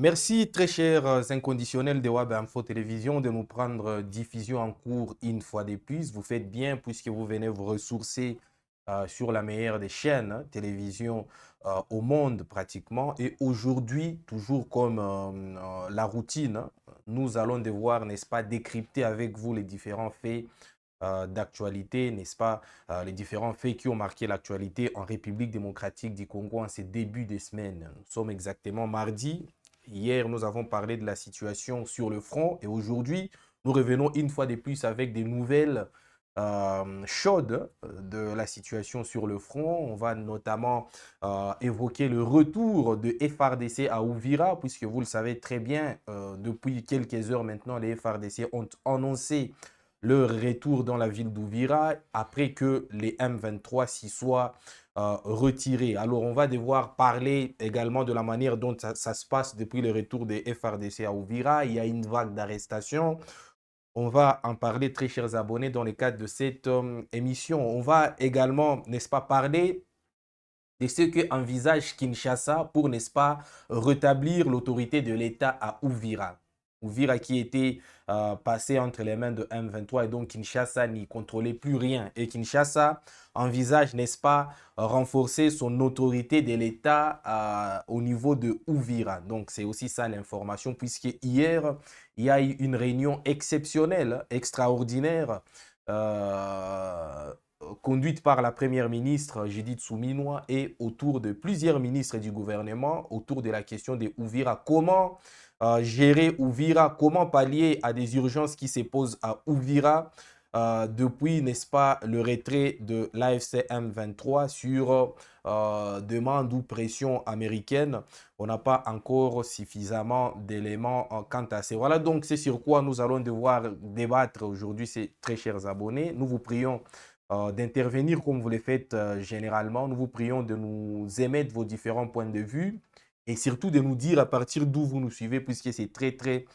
Merci très chers inconditionnels de Web Info Télévision de nous prendre diffusion en cours une fois de plus. Vous faites bien puisque vous venez vous ressourcer sur la meilleure des chaînes télévision au monde pratiquement. Et aujourd'hui, toujours comme la routine, nous allons devoir, n'est-ce pas, décrypter avec vous les différents faits d'actualité, n'est-ce pas, les différents faits qui ont marqué l'actualité en République démocratique du Congo en ces débuts de semaine. Nous sommes exactement mardi. Hier, nous avons parlé de la situation sur le front et aujourd'hui, nous revenons une fois de plus avec des nouvelles chaudes de la situation sur le front. On va notamment évoquer le retour de FRDC à Ouvira, puisque vous le savez très bien, depuis quelques heures maintenant, les FRDC ont annoncé leur retour dans la ville d'Ouvira après que les M23 s'y soient retirés. Alors, on va devoir parler également de la manière dont ça se passe depuis le retour des FRDC à Ouvira. Il y a une vague d'arrestations. On va en parler, très chers abonnés, dans le cadre de cette émission. On va également, n'est-ce pas, parler de ce que envisage Kinshasa pour, n'est-ce pas, rétablir l'autorité de l'État à Ouvira. Ouvira qui était passé entre les mains de M23 et donc Kinshasa n'y contrôlait plus rien. Et Kinshasa envisage, n'est-ce pas, renforcer son autorité de l'État au niveau de Ouvira. Donc c'est aussi ça l'information puisque hier, il y a eu une réunion exceptionnelle, extraordinaire, conduite par la première ministre Judith Suminwa et autour de plusieurs ministres du gouvernement, autour de la question de Ouvira. Comment gérer Ouvira, comment pallier à des urgences qui se posent à Ouvira depuis, n'est-ce pas, le retrait de l'AFC M23 sur demande ou pression américaine. On n'a pas encore suffisamment d'éléments quant à ça. Voilà donc c'est sur quoi nous allons devoir débattre aujourd'hui, ces très chers abonnés. Nous vous prions d'intervenir comme vous le faites généralement. Nous vous prions de nous émettre vos différents points de vue et surtout de nous dire à partir d'où vous nous suivez, puisque c'est très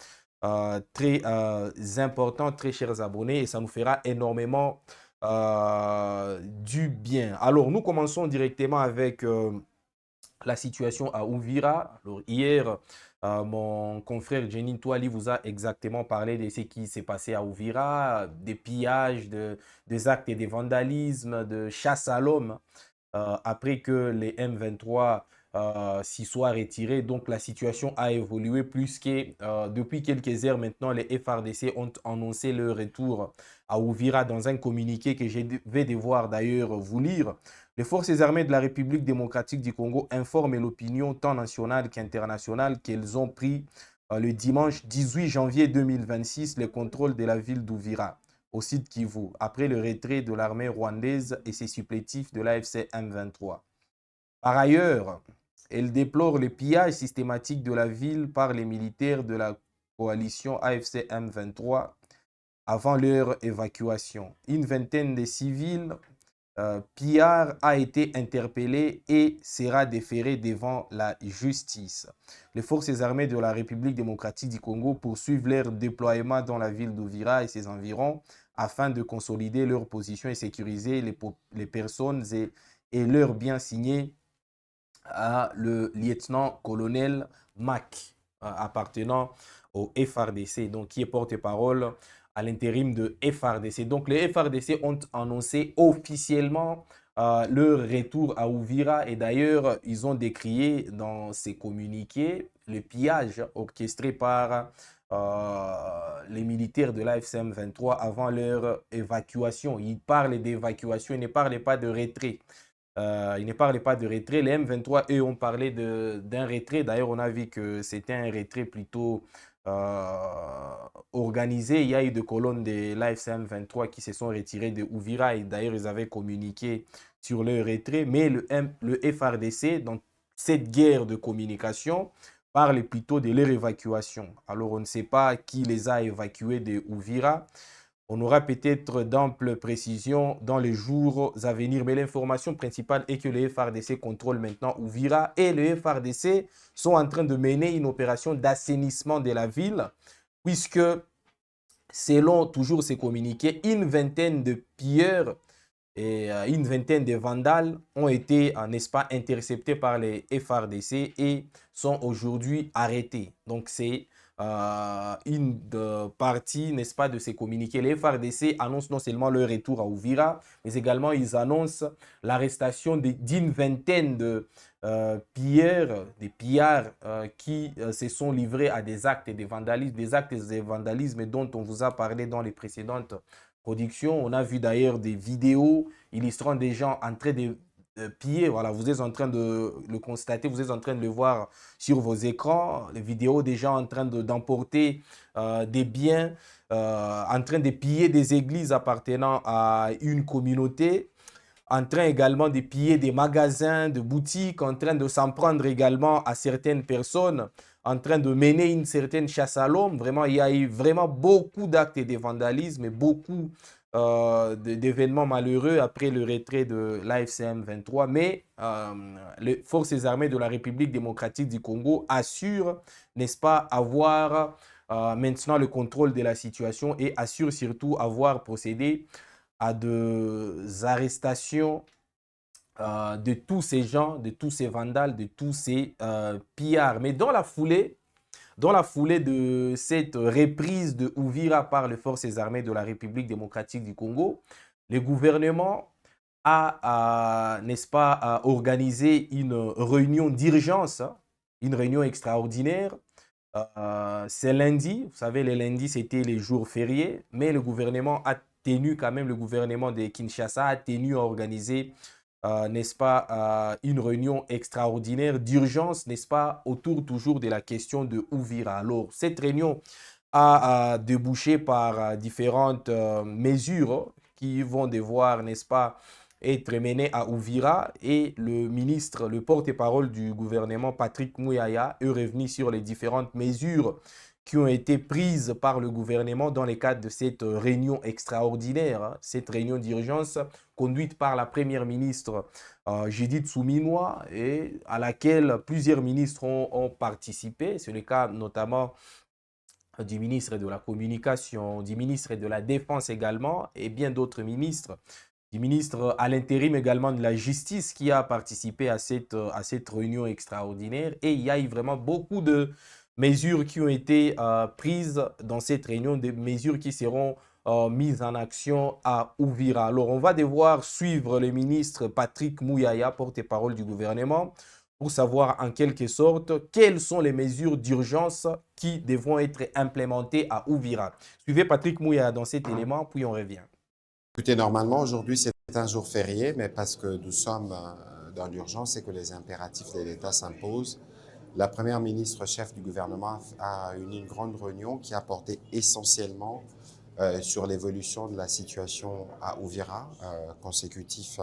important, très chers abonnés, et ça nous fera énormément du bien. Alors, nous commençons directement avec la situation à Ouvira. Alors, hier, mon confrère Jenin Touali vous a exactement parlé de ce qui s'est passé à Ouvira, des pillages, des actes de vandalisme, de chasse à l'homme, après que les M23 s'y soient retirés. Donc la situation a évolué plus que depuis quelques heures maintenant, les FRDC ont annoncé leur retour à Ouvira dans un communiqué que je vais devoir d'ailleurs vous lire. Les forces armées de la République démocratique du Congo informent l'opinion tant nationale qu'internationale qu'elles ont pris le dimanche 18 janvier 2026 le contrôle de la ville d'Ouvira au site Kivu, après le retrait de l'armée rwandaise et ses supplétifs de l'AFC M23. Par ailleurs, elle déplore le pillage systématique de la ville par les militaires de la coalition AFC M23 avant leur évacuation. Une vingtaine de civils pillards a été interpellé et sera déféré devant la justice. Les forces armées de la République démocratique du Congo poursuivent leur déploiement dans la ville d'Ouvira et ses environs afin de consolider leur position et sécuriser les personnes et leurs biens signés à le lieutenant-colonel Mac, appartenant au FRDC, donc qui est porte-parole à l'intérim de FRDC. Donc les FRDC ont annoncé officiellement leur retour à Ouvira et d'ailleurs ils ont décrié dans ces communiqués le pillage orchestré par les militaires de l'AFCM 23 avant leur évacuation. Ils parlent d'évacuation, ils ne parlent pas de retrait. Il ne parlait pas de retrait. Les M23, eux, ont parlé d'un retrait. D'ailleurs, on a vu que c'était un retrait plutôt organisé. Il y a eu des colonnes de l'AFCM 23 qui se sont retirées de Ouvira et d'ailleurs, ils avaient communiqué sur leur retrait. Mais le FRDC, dans cette guerre de communication, parle plutôt de leur évacuation. Alors, on ne sait pas qui les a évacués de Ouvira. On aura peut-être d'amples précisions dans les jours à venir, mais l'information principale est que les FRDC contrôlent maintenant Ouvira et les FRDC sont en train de mener une opération d'assainissement de la ville, puisque selon toujours ces communiqués, une vingtaine de pilleurs et une vingtaine de vandales ont été, n'est-ce pas, interceptés par les FARDC et sont aujourd'hui arrêtés. Donc c'est une partie, n'est-ce pas, de ces communiqués. Les FARDC annoncent non seulement leur retour à Uvira, mais également ils annoncent l'arrestation d'une vingtaine de des pillards qui se sont livrés à des actes de vandalisme dont on vous a parlé dans les précédentes productions. On a vu d'ailleurs des vidéos illustrant des gens en train de piller. Voilà, vous êtes en train de le constater, vous êtes en train de le voir sur vos écrans. Les vidéos des gens en train d'emporter des biens, en train de piller des églises appartenant à une communauté, en train également de piller des magasins, de boutiques, en train de s'en prendre également à certaines personnes, en train de mener une certaine chasse à l'homme. Vraiment, il y a eu vraiment beaucoup d'actes de vandalisme et beaucoup d'événements malheureux après le retrait de l'AFCM 23. Mais les forces armées de la République démocratique du Congo assurent, n'est-ce pas, avoir maintenant le contrôle de la situation et assurent surtout avoir procédé à des arrestations de tous ces gens, de tous ces vandales, de tous ces pillards. Mais dans la foulée de cette reprise de Uvira par les forces armées de la République démocratique du Congo, le gouvernement a, n'est-ce pas, a organisé une réunion d'urgence, hein, une réunion extraordinaire. C'est lundi, vous savez, les lundis, c'était les jours fériés, mais le gouvernement a tenu quand même, le gouvernement de Kinshasa a tenu à organiser, n'est-ce pas, une réunion extraordinaire d'urgence, n'est-ce pas, autour toujours de la question de Uvira. Alors, cette réunion a débouché par différentes mesures qui vont devoir, n'est-ce pas, être menées à Uvira, et le ministre, le porte-parole du gouvernement, Patrick Muyaya, est revenu sur les différentes mesures qui ont été prises par le gouvernement dans le cadre de cette réunion extraordinaire, hein, cette réunion d'urgence conduite par la première ministre Judith Suminwa, et à laquelle plusieurs ministres ont participé. C'est le cas notamment du ministre de la Communication, du ministre de la Défense également, et bien d'autres ministres, du ministre à l'intérim également de la Justice qui a participé à cette réunion extraordinaire. Et il y a eu vraiment beaucoup de mesures qui ont été prises dans cette réunion, des mesures qui seront mises en action à Uvira. Alors, on va devoir suivre le ministre Patrick Muyaya, porte-parole du gouvernement, pour savoir en quelque sorte quelles sont les mesures d'urgence qui devront être implémentées à Uvira. Suivez Patrick Mouya dans cet élément, puis on revient. Écoutez, normalement, aujourd'hui, c'est un jour férié, mais parce que nous sommes dans l'urgence et que les impératifs de l'État s'imposent, la première ministre chef du gouvernement a eu une grande réunion qui a porté essentiellement sur l'évolution de la situation à Uvira, consécutif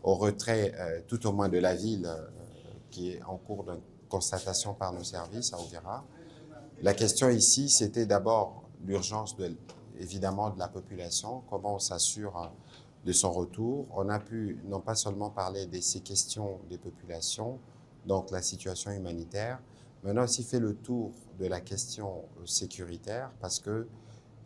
au retrait tout au moins de la ville qui est en cours de constatation par nos services à Uvira. La question ici, c'était d'abord l'urgence évidemment de la population, comment on s'assure de son retour. On a pu non pas seulement parler de ces questions des populations, donc la situation humanitaire, mais on a aussi fait le tour de la question sécuritaire, parce que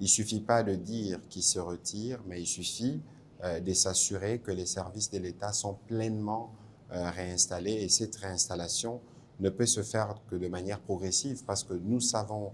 il suffit pas de dire qu'ils se retirent, mais il suffit de s'assurer que les services de l'État sont pleinement réinstallés, et cette réinstallation ne peut se faire que de manière progressive, parce que nous savons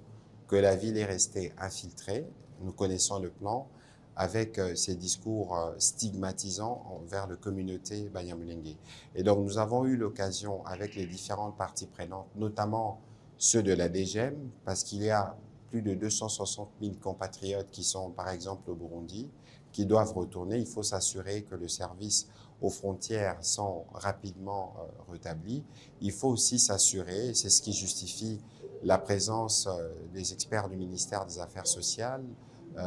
que la ville est restée infiltrée, nous connaissons le plan, avec ces discours stigmatisants envers la communauté Banyamulenge. Et donc nous avons eu l'occasion avec les différentes parties prenantes, notamment ceux de la DGM, parce qu'il y a plus de 260 000 compatriotes qui sont par exemple au Burundi, qui doivent retourner. Il faut s'assurer que le service aux frontières sont rapidement rétablis. Il faut aussi s'assurer, et c'est ce qui justifie la présence des experts du ministère des Affaires sociales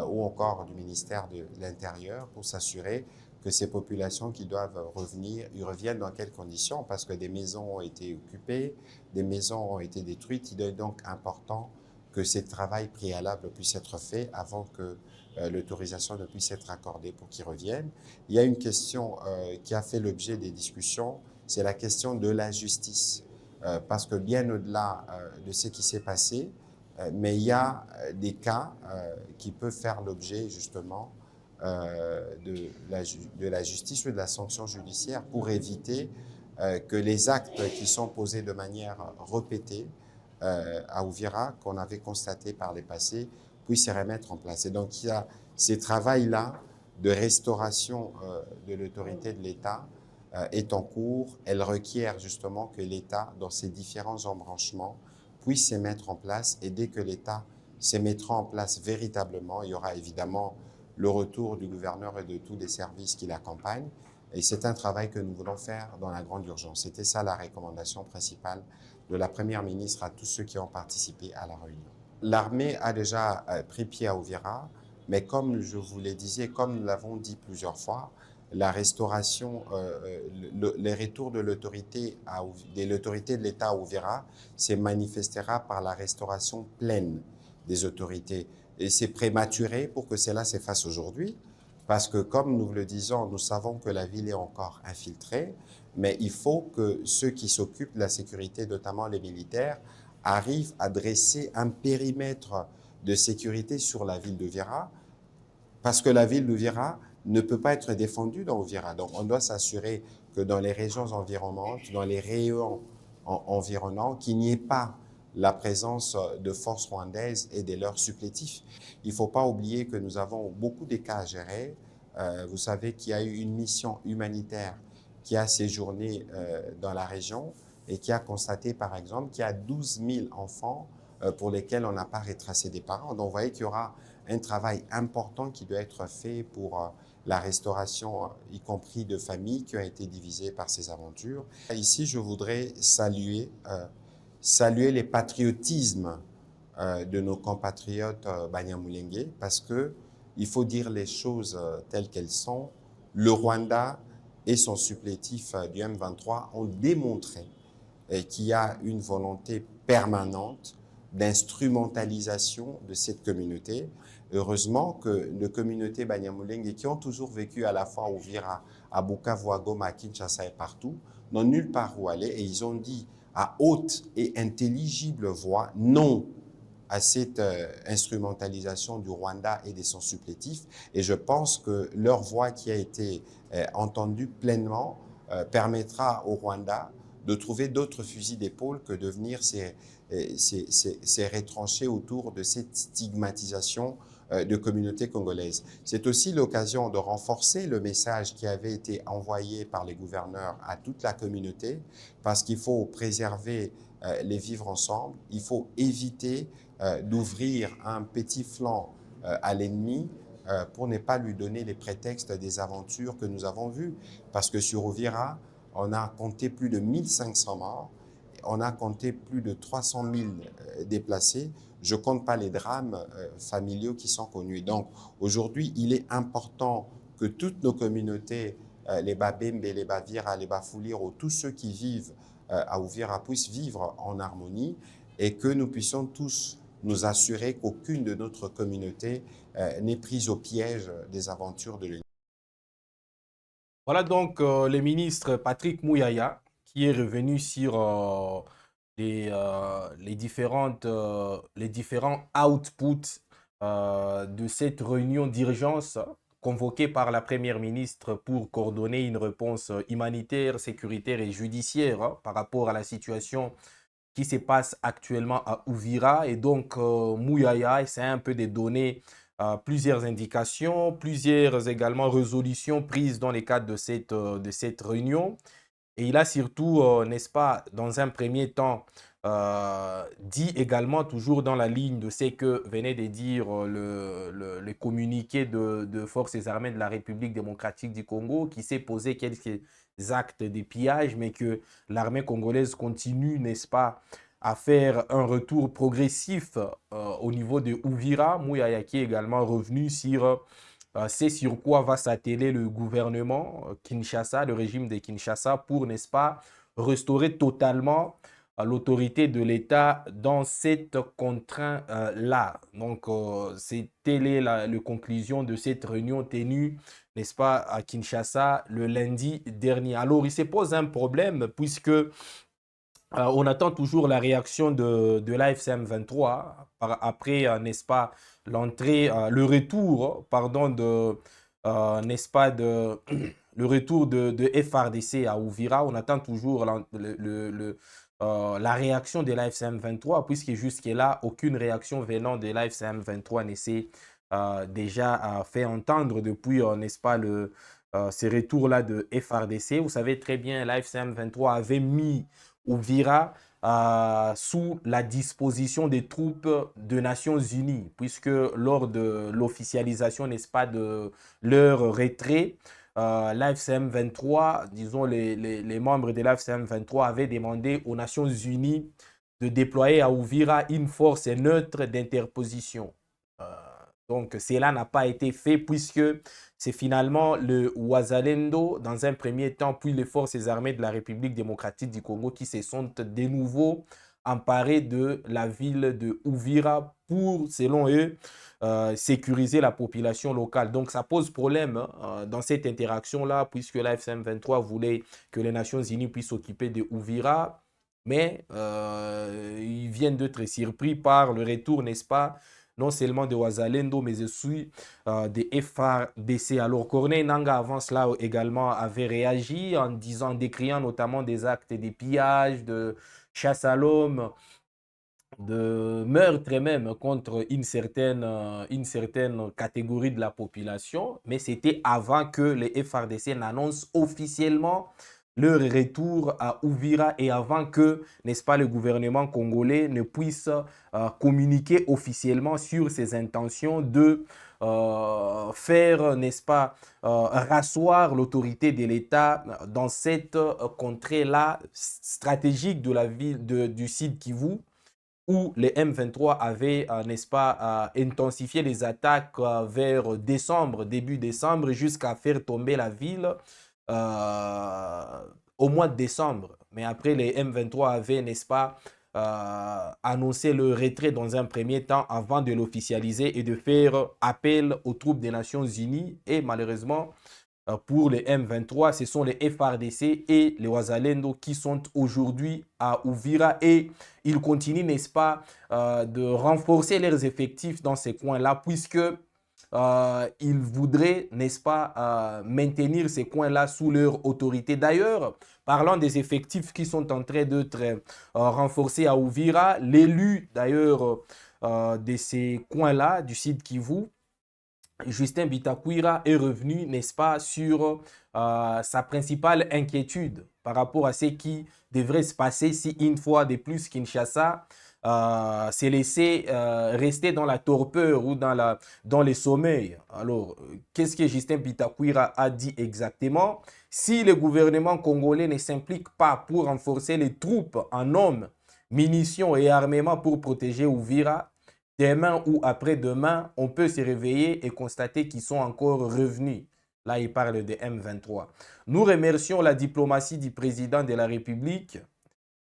ou encore du ministère de l'Intérieur, pour s'assurer que ces populations qui doivent revenir, ils reviennent dans quelles conditions, parce que des maisons ont été occupées, des maisons ont été détruites. Il est donc important que ce travail préalable puisse être fait avant que l'autorisation ne puisse être accordée pour qu'ils reviennent. Il y a une question qui a fait l'objet des discussions, c'est la question de la justice. Parce que bien au-delà de ce qui s'est passé, mais il y a des cas qui peuvent faire l'objet justement de la justice ou de la sanction judiciaire pour éviter que les actes qui sont posés de manière répétée à Uvira, qu'on avait constaté par les passés, puissent se remettre en place. Et donc, il y a ces travails-là de restauration de l'autorité de l'État est en cours. Elle requiert justement que l'État, dans ses différents embranchements, puisse se mettre en place. Et dès que l'État se mettra en place véritablement, il y aura évidemment le retour du gouverneur et de tous les services qui l'accompagnent. Et c'est un travail que nous voulons faire dans la grande urgence. C'était ça la recommandation principale de la Première ministre à tous ceux qui ont participé à la réunion. L'armée a déjà pris pied à Uvira, mais comme je vous le disais, comme nous l'avons dit plusieurs fois, la restauration, le retour de l'autorité de l'État à Uvira se manifestera par la restauration pleine des autorités. Et c'est prématuré pour que cela se fasse aujourd'hui, parce que comme nous le disons, nous savons que la ville est encore infiltrée, mais il faut que ceux qui s'occupent de la sécurité, notamment les militaires, arrivent à dresser un périmètre de sécurité sur la ville d'Uvira, parce que la ville d'Uvira ne peut pas être défendue dans Uvira. Donc on doit s'assurer que dans les régions environnantes, dans les rayons environnants, qu'il n'y ait pas la présence de forces rwandaises et de leurs supplétifs. Il ne faut pas oublier que nous avons beaucoup de cas à gérer. Vous savez qu'il y a eu une mission humanitaire qui a séjourné dans la région et qui a constaté, par exemple, qu'il y a 12 000 enfants pour lesquels on n'a pas retracé des parents. Donc, vous voyez qu'il y aura un travail important qui doit être fait pour la restauration, y compris de familles qui ont été divisées par ces aventures. Ici, je voudrais saluer les patriotismes de nos compatriotes Banyamulenge, parce que il faut dire les choses telles qu'elles sont. Le Rwanda et son supplétif du M23 ont démontré qu'il y a une volonté permanente d'instrumentalisation de cette communauté. Heureusement que les communautés Banyamulenge, qui ont toujours vécu à la fois au Uvira, à Bukavu, à Goma, à Kinshasa et partout, n'ont nulle part où aller, et ils ont dit à haute et intelligible voix non à cette instrumentalisation du Rwanda et de son supplétif. Et je pense que leur voix qui a été entendue pleinement permettra au Rwanda de trouver d'autres fusils d'épaule que de venir se retrancher autour de cette stigmatisation de communauté congolaise. C'est aussi l'occasion de renforcer le message qui avait été envoyé par les gouverneurs à toute la communauté, parce qu'il faut préserver les vivre ensemble, il faut éviter d'ouvrir un petit flanc à l'ennemi pour ne pas lui donner les prétextes des aventures que nous avons vues. Parce que sur Uvira, on a compté plus de 1500 morts, on a compté plus de 300 000 déplacés. Je ne compte pas les drames familiaux qui sont connus. Donc aujourd'hui, il est important que toutes nos communautés, les Babembe, les Bavira, les Bafuliro, tous ceux qui vivent à Uvira puissent vivre en harmonie, et que nous puissions tous nous assurer qu'aucune de notre communauté n'est prise au piège des aventures de l'ennemi. Voilà donc le ministre Patrick Mouyaya qui est revenu sur les différents outputs de cette réunion d'urgence convoquée par la Première ministre pour coordonner une réponse humanitaire, sécuritaire et judiciaire par rapport à la situation qui se passe actuellement à Uvira. Et donc, Mouyaya essaie un peu de donner plusieurs indications, plusieurs également résolutions prises dans le cadre de cette réunion. Et il a surtout, n'est-ce pas, dans un premier temps, dit également, toujours dans la ligne de ce que venait de dire le communiqué de Forces armées de la République démocratique du Congo, qui s'est posé quelques actes de pillage, mais que l'armée congolaise continue, n'est-ce pas, à faire un retour progressif au niveau de Uvira. Mouyaya qui est également revenu sur c'est sur quoi va s'atteler le gouvernement Kinshasa, le régime de Kinshasa, pour, n'est-ce pas, restaurer totalement l'autorité de l'État dans cette contrainte-là. Donc, c'est telle est la conclusion de cette réunion tenue, n'est-ce pas, à Kinshasa le lundi dernier. Alors, il se pose un problème puisque on attend toujours la réaction de l'AFCM 23 après, n'est-ce pas, le retour, pardon, n'est-ce pas, le retour de FARDC à Uvira. On attend toujours la réaction de l'AFCM 23, puisque jusque-là, aucune réaction venant de l'AFCM 23 ne s'est déjà fait entendre depuis, n'est-ce pas, ces retours-là de FARDC. Vous savez très bien, l'AFCM 23 avait mis Uvira sous la disposition des troupes des Nations Unies, puisque lors de l'officialisation, n'est-ce pas, de leur retrait, l'AFCM 23, disons les membres de l'AFCM 23 avaient demandé aux Nations Unies de déployer à Uvira une force neutre d'interposition. Donc cela n'a pas été fait puisque c'est finalement le Ouazalendo dans un premier temps, puis les forces armées de la République démocratique du Congo qui se sont de nouveau emparés de la ville de Uvira pour, selon eux, sécuriser la population locale. Donc ça pose problème dans cette interaction-là, puisque la FCM 23 voulait que les Nations Unies puissent s'occuper de Uvira, mais ils viennent d'être surpris par le retour, n'est-ce pas, non seulement de Ouazalendo, mais aussi des FARDC. Alors Corneille Nangaa, avant cela également, avait réagi en disant, en décriant notamment des actes de pillage, de chasse à l'homme, de meurtre même contre une certaine catégorie de la population, mais c'était avant que les FARDC n'annoncent officiellement leur retour à Uvira et avant que, n'est-ce pas, le gouvernement congolais ne puisse communiquer officiellement sur ses intentions de faire, n'est-ce pas, rasseoir l'autorité de l'État dans cette contrée-là stratégique de la ville du Sud Kivu, où les M23 avaient, n'est-ce pas, intensifié les attaques vers décembre, début décembre, jusqu'à faire tomber la ville au mois de décembre. Mais après, les M23 avaient, n'est-ce pas, annoncé le retrait dans un premier temps avant de l'officialiser et de faire appel aux troupes des Nations Unies. Et malheureusement, pour les M23, ce sont les FARDC et les Ouazalendo qui sont aujourd'hui à Uvira et ils continuent, n'est-ce pas, de renforcer leurs effectifs dans ces coins-là puisque ils voudraient, n'est-ce pas, maintenir ces coins-là sous leur autorité. D'ailleurs, parlant des effectifs qui sont en train d'être renforcés à Uvira, l'élu d'ailleurs de ces coins-là, du Sud Kivu, Justin Bitakwira est revenu, n'est-ce pas, sur sa principale inquiétude par rapport à ce qui devrait se passer si une fois de plus Kinshasa s'est laissé rester dans la torpeur ou dans le sommeil. Alors, qu'est-ce que Justin Bitakwira a dit exactement? Si le gouvernement congolais ne s'implique pas pour renforcer les troupes en hommes, munitions et armements pour protéger Uvira, demain ou après-demain, on peut se réveiller et constater qu'ils sont encore revenus. Là, il parle de M23. Nous remercions la diplomatie du président de la République,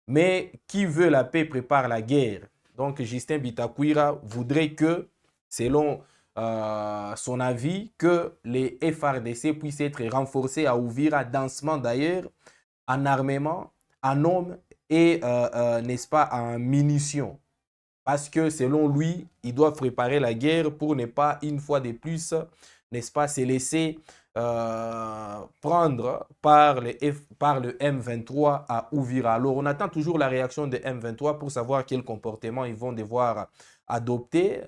mais qui veut la paix prépare la guerre. Donc, Justin Bitakwira voudrait que, selon son avis, que les FARDC puissent être renforcés à Uvira, dansement d'ailleurs, en armement, en hommes et, n'est-ce pas, en munitions. Parce que selon lui, ils doivent préparer la guerre pour ne pas, une fois de plus, n'est-ce pas, se laisser prendre par le M23 à Uvira. Alors, on attend toujours la réaction de M23 pour savoir quel comportement ils vont devoir adopter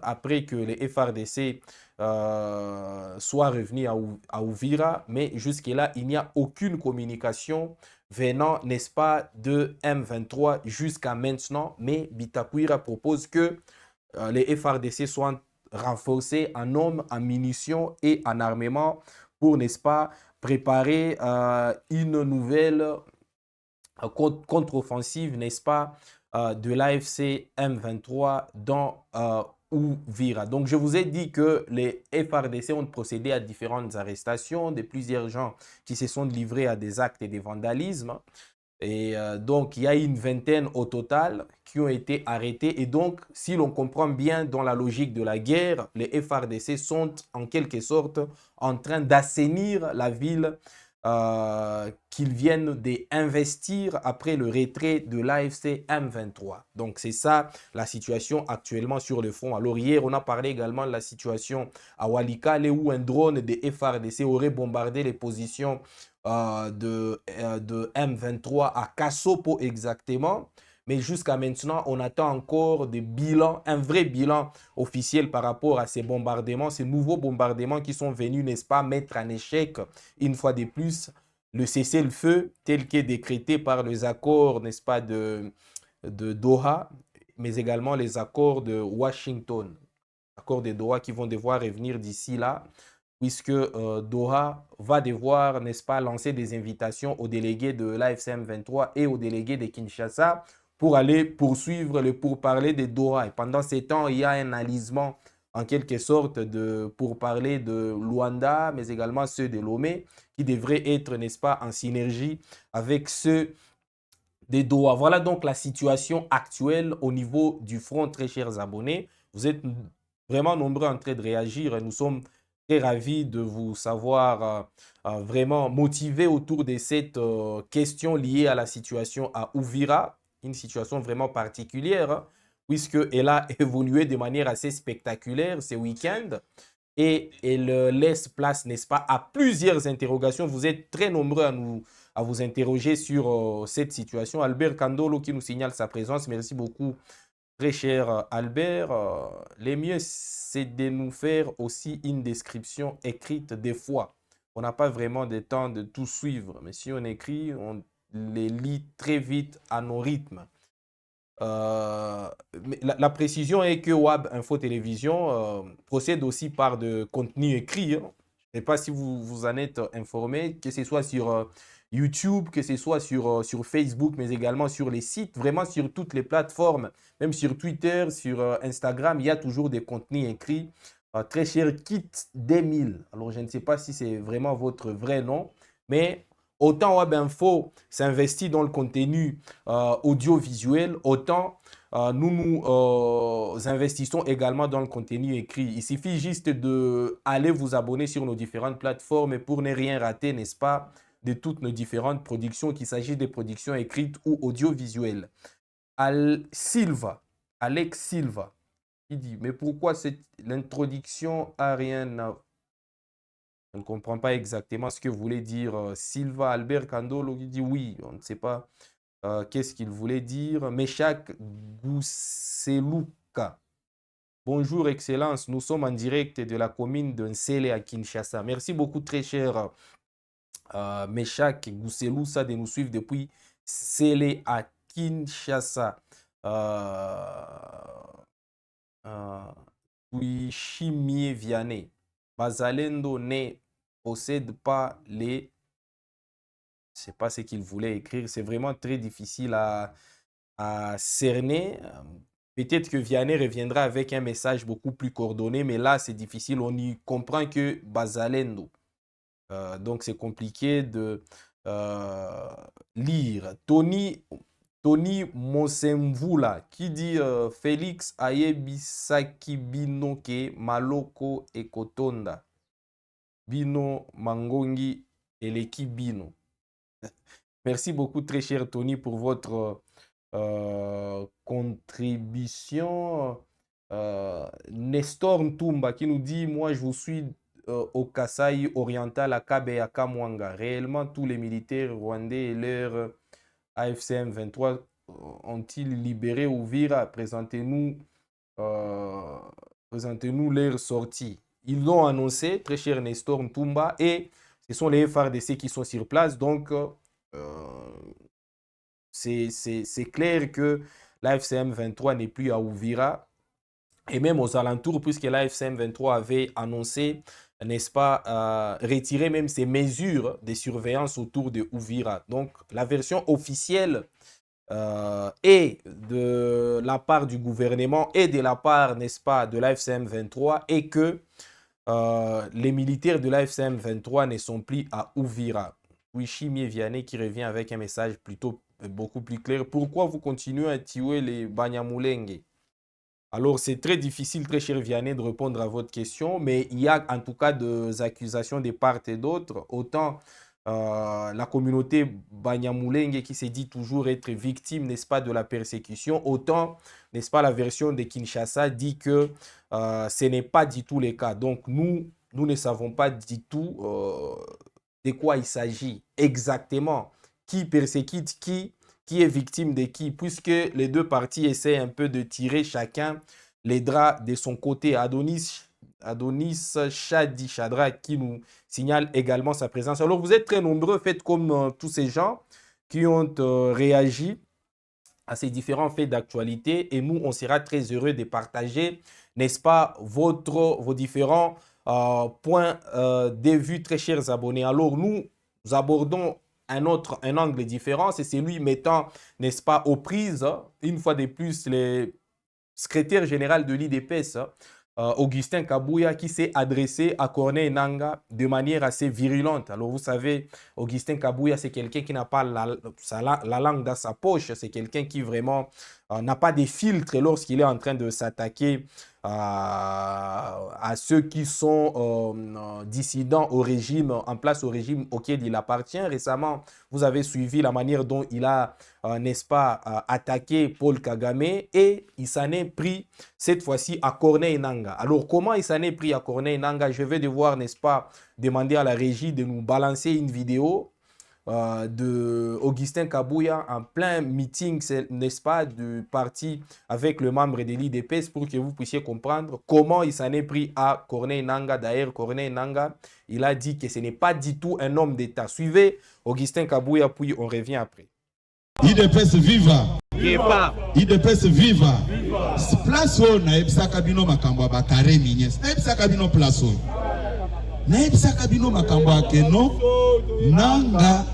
après que les FARDC soient revenus à Uvira. Mais jusque-là, il n'y a aucune communication venant, n'est-ce pas, de M23 jusqu'à maintenant. Mais Bitakwira propose que les FARDC soient renforcés en hommes, en munitions et en armement pour, n'est-ce pas, préparer une nouvelle contre-offensive, n'est-ce pas, de l'AFC M23 dans Uvira. Donc, je vous ai dit que les FARDC ont procédé à différentes arrestations de plusieurs gens qui se sont livrés à des actes de vandalisme. Et donc, il y a une vingtaine au total qui ont été arrêtés. Et donc, si l'on comprend bien dans la logique de la guerre, les FARDC sont en quelque sorte en train d'assainir la ville qu'ils viennent d'investir après le retrait de l'AFC M23. Donc, c'est ça la situation actuellement sur le front. Alors, hier, on a parlé également de la situation à Walikale où un drone de FARDC aurait bombardé les positions de M23 à Kassopo exactement. Mais jusqu'à maintenant, on attend encore des bilans, un vrai bilan officiel par rapport à ces bombardements, ces nouveaux bombardements qui sont venus, n'est-ce pas, mettre en échec une fois de plus le cessez-le-feu tel qu'est décrété par les accords, n'est-ce pas, de Doha, mais également les accords de Washington, accords de Doha qui vont devoir revenir d'ici là, puisque Doha va devoir, n'est-ce pas, lancer des invitations aux délégués de l'AFCM 23 et aux délégués de Kinshasa pour aller poursuivre le pourparler de Doha. Et pendant ces temps, il y a un alisement en quelque sorte de pourparler de Luanda, mais également ceux de Lomé, qui devraient être, n'est-ce pas, en synergie avec ceux des Doha. Voilà donc la situation actuelle au niveau du front, très chers abonnés. Vous êtes vraiment nombreux en train de réagir. Nous sommes très ravis de vous savoir vraiment motivé autour de cette question liée à la situation à Uvira, une situation vraiment particulière, hein, puisqu'elle a évolué de manière assez spectaculaire ce week-end et elle laisse place, n'est-ce pas, à plusieurs interrogations. Vous êtes très nombreux à vous interroger sur cette situation. Albert Kandolo qui nous signale sa présence. Merci beaucoup, très cher Albert. Le mieux, c'est de nous faire aussi une description écrite des fois. On n'a pas vraiment de temps de tout suivre, mais si on écrit, on les lit très vite à nos rythmes. Mais la précision est que WAB Info Télévision procède aussi par de contenu écrit, hein. Je ne sais pas si vous vous en êtes informé, que ce soit sur YouTube, que ce soit sur Facebook, mais également sur les sites, vraiment sur toutes les plateformes, même sur Twitter, sur Instagram, il y a toujours des contenus écrits. Très cher Kit 2000. Alors, je ne sais pas si c'est vraiment votre vrai nom, mais autant Web Info s'investit dans le contenu audiovisuel, autant nous investissons également dans le contenu écrit. Il suffit juste d'aller vous abonner sur nos différentes plateformes pour ne rien rater, n'est-ce pas, de toutes nos différentes productions, qu'il s'agisse des productions écrites ou audiovisuelles. Alex Silva, il dit, mais pourquoi l'introduction a rien à... Je ne comprends pas exactement ce que voulait dire Silva Albert Kandolo qui dit oui, on ne sait pas qu'est-ce qu'il voulait dire. Meshak Gousselouka. Bonjour, Excellence. Nous sommes en direct de la commune de Nsele à Kinshasa. Merci beaucoup, très cher Meshak Gousselouka, de nous suivre depuis Nsele à Kinshasa. Chimie Vianney. Bazalendo ne possède pas les... Je ne sais pas ce qu'il voulait écrire. C'est vraiment très difficile à cerner. Peut-être que Vianney reviendra avec un message beaucoup plus coordonné, mais là, c'est difficile. On y comprend que Bazalendo. Donc, c'est compliqué de lire. Tony Mosemvula qui dit Félix Ayebisaki Binoke Maloko Ekotonda. Bino Mangongi Eleki Bino. Merci beaucoup, très cher Tony, pour votre contribution. Nestor Ntumba qui nous dit, moi je vous suis au Kasaï oriental à Kabe et à Kamwanga. Réellement, tous les militaires rwandais et leur AFCM 23 ont-ils libéré Uvira? Présentez-nous leur sortie. Ils l'ont annoncé, très cher Nestor Ntumba, et ce sont les FARDC qui sont sur place. Donc, c'est clair que l'AFCM 23 n'est plus à Uvira. Et même aux alentours, puisque l'AFCM 23 avait annoncé, n'est-ce pas, retirer même ses mesures de surveillance autour de Uvira. Donc, la version officielle et de la part du gouvernement et de la part, n'est-ce pas, de l'AFCM 23 est que les militaires de l'AFCM 23 ne sont plus à Uvira. Chimie Vianney qui revient avec un message plutôt beaucoup plus clair. Pourquoi vous continuez à tuer les Banyamulenge? Alors, c'est très difficile, très cher Vianney, de répondre à votre question, mais il y a en tout cas des accusations de part et d'autre. Autant la communauté Banyamulenge qui se dit toujours être victime, n'est-ce pas, de la persécution, autant, n'est-ce pas, la version de Kinshasa dit que ce n'est pas du tout le cas. Donc nous ne savons pas du tout de quoi il s'agit exactement, qui persécute qui est victime de qui, puisque les deux parties essaient un peu de tirer chacun les draps de son côté. Adonis Chadi Chadra qui nous signale également sa présence. Alors vous êtes très nombreux, faites comme tous ces gens qui ont réagi à ces différents faits d'actualité et nous, on sera très heureux de partager, n'est-ce pas, vos différents points de vue, très chers abonnés. Alors nous abordons un angle différent, c'est celui mettant, n'est-ce pas, aux prises, une fois de plus, le secrétaire général de l'IDPS, Augustin Kabouya, qui s'est adressé à Corneille Nangaa de manière assez virulente. Alors vous savez, Augustin Kabouya, c'est quelqu'un qui n'a pas la langue dans sa poche, c'est quelqu'un qui vraiment n'a pas de filtre lorsqu'il est en train de s'attaquer à ceux qui sont dissidents au régime, en place au régime auquel il appartient. Récemment, vous avez suivi la manière dont il a, n'est-ce pas, attaqué Paul Kagame et il s'en est pris cette fois-ci à Corneille Nangaa. Alors, comment il s'en est pris à Corneille Nangaa? Je vais devoir, n'est-ce pas, demander à la régie de nous balancer une vidéo de Augustin Kabouya en plein meeting, n'est-ce pas, du parti avec le membre de l'IDPS pour que vous puissiez comprendre comment il s'en est pris à Corneille Nangaa. D'ailleurs, Corneille Nangaa, il a dit que ce n'est pas du tout un homme d'État. Suivez Augustin Kabouya, puis on revient après. IDPS viva! IDPS viva! Place oyo nayebisaka bino makambo ya bakare minyes. Nayebisaka bino place oyo. Nayebisaka bino makambo ya keno Nangaa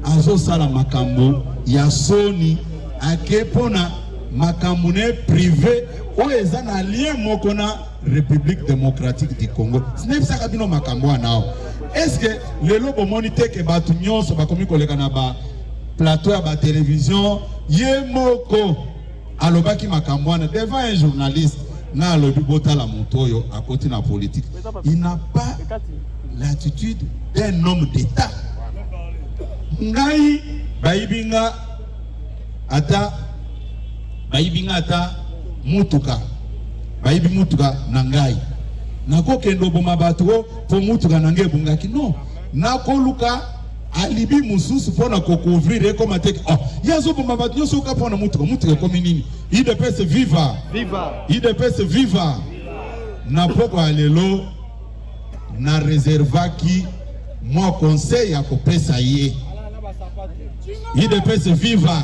azosala makambo ya soni ake pona makambo ne privé oyo eza na lien moko na République démocratique du Congo. Nayebisaka bino makambo wana. Est-ce que lelo bomoni te ke bato nyonso bakomi koleka na ba plateau à la télévision, Yemoko alobaki makambo wana devant un journaliste na alobi bota la montoyo à côté de la politique. Il n'a pas l'attitude d'un homme d'État. Ngai baibinga ata mutuka. Baibi mutuka na ngai. Nako kendo boma bato po mutuka na ngai bungaki non. Nako luka alibi mususu pona kokouvrir comme atek yazo bomba bato nyoso ka pona mutuka komi nini IDPS viva IDPS viva na poko alelo na réservaki moi conseil ya kopesa ye IDPS viva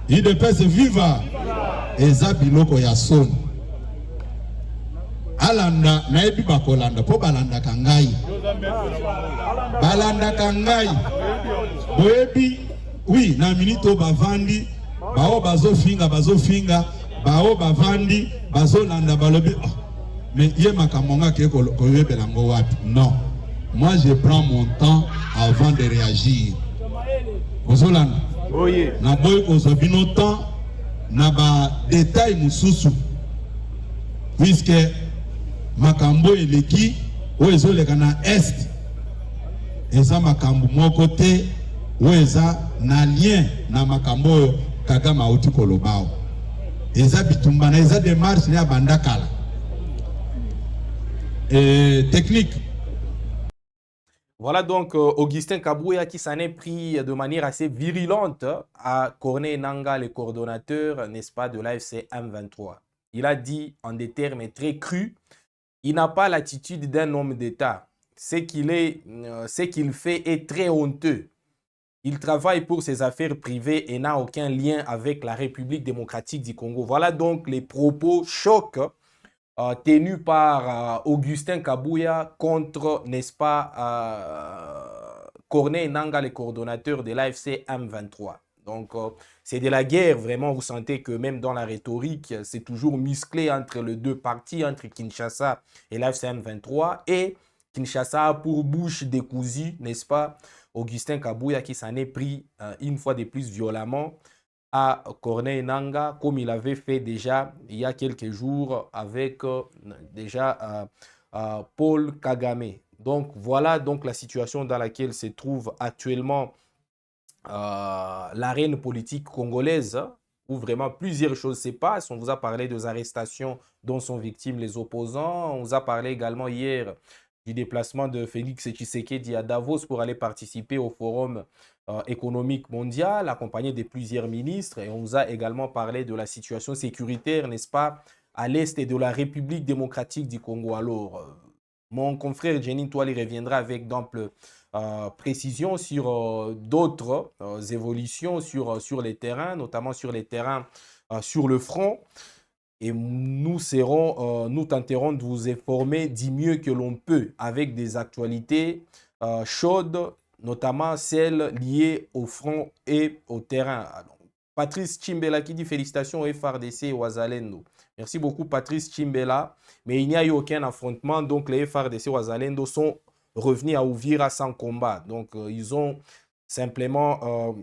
IDPS viva eza biloko ya soni alanda nayebi bakolanda po balanda kangai boyebi oui na minito bavandi bao bazofinga bao bavandi bazolanda balobi mais ye makamonga ke koyebela ngo wapi. Non, moi je prends mon temps avant de réagir. Ozolanda na boy kozobino temps na ba détail mususu puisque makambo eleki oyo ezoleka na est eza makambo moko te oyo eza na lien na makambo oyo Kagame auti kolobao eza bitumbana eza démarche ya banda kala technique. Voilà donc Augustin Kabouya qui s'en est pris de manière assez virulente à Corneille Nangaa, le coordonnateur, n'est-ce pas, de l'AFC M23. Il a dit en des termes très crus, il n'a pas l'attitude d'un homme d'État. Ce qu'il fait est très honteux. Il travaille pour ses affaires privées et n'a aucun lien avec la République démocratique du Congo. Voilà donc les propos chocs tenus par Augustin Kabouya contre, n'est-ce pas, Corneille Nangaa, le coordonnateur de l'AFC M23. Donc, c'est de la guerre, vraiment, vous sentez que même dans la rhétorique, c'est toujours musclé entre les deux parties, entre Kinshasa et l'AFC M23. Et Kinshasa a pour bouche décousue, n'est-ce pas, Augustin Kabouya qui s'en est pris une fois de plus violemment à Corneille Nangaa, comme il avait fait déjà il y a quelques jours avec déjà Paul Kagame. Donc, voilà donc la situation dans laquelle se trouve actuellement l'arène politique congolaise, hein, où vraiment plusieurs choses se passent. On vous a parlé des arrestations dont sont victimes les opposants. On vous a parlé également hier du déplacement de Félix Tshisekedi à Davos pour aller participer au Forum économique mondial, accompagné de plusieurs ministres. Et on vous a également parlé de la situation sécuritaire, n'est-ce pas, à l'est de la République démocratique du Congo. Alors, mon confrère Jeanine Toali reviendra avec d'amples précisions sur d'autres évolutions sur les terrains, notamment sur les terrains sur le front. Et nous tenterons de vous informer du mieux que l'on peut avec des actualités chaudes, notamment celles liées au front et au terrain. Alors, Patrice Chimbela qui dit félicitations au FARDC et au Wazalendo. Merci beaucoup Patrice Chimbela. Mais il n'y a eu aucun affrontement, donc les FARDC et Wazalendo sont revenus à Uvira sans combat. Donc ils ont simplement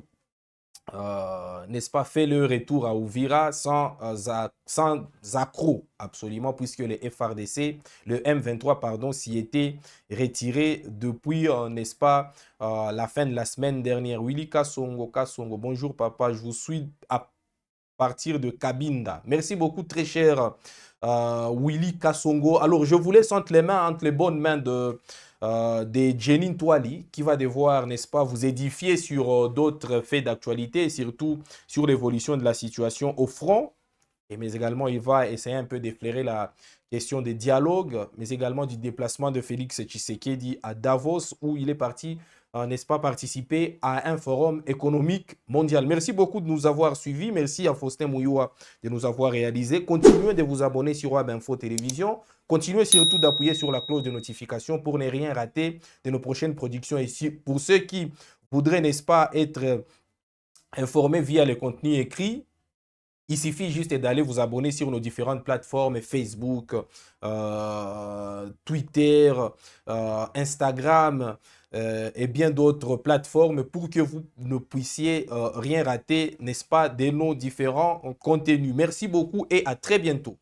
n'est-ce pas, fait le retour à Uvira sans accroc, absolument, puisque les FARDC, le M23, pardon, s'y était retiré depuis, n'est-ce pas, la fin de la semaine dernière. Willy Kasongo, bonjour papa, je vous suis à partir de Cabinda. Merci beaucoup, très cher Willy Kasongo. Alors, je vous laisse entre les bonnes mains de Jeanine Toali, qui va devoir, n'est-ce pas, vous édifier sur d'autres faits d'actualité et surtout sur l'évolution de la situation au front. Mais également, il va essayer un peu d'effleurer la question des dialogues, mais également du déplacement de Félix Tshisekedi à Davos, où il est parti, n'est-ce pas, participer à un forum économique mondial. Merci beaucoup de nous avoir suivis. Merci à Faustin Mouyoua de nous avoir réalisé. Continuez de vous abonner sur Web Info Télévision. Continuez surtout d'appuyer sur la cloche de notification pour ne rien rater de nos prochaines productions. Et pour ceux qui voudraient, n'est-ce pas, être informés via le contenu écrit, il suffit juste d'aller vous abonner sur nos différentes plateformes Facebook, Twitter, Instagram et bien d'autres plateformes pour que vous ne puissiez rien rater, n'est-ce pas, de nos différents contenus. Merci beaucoup et à très bientôt.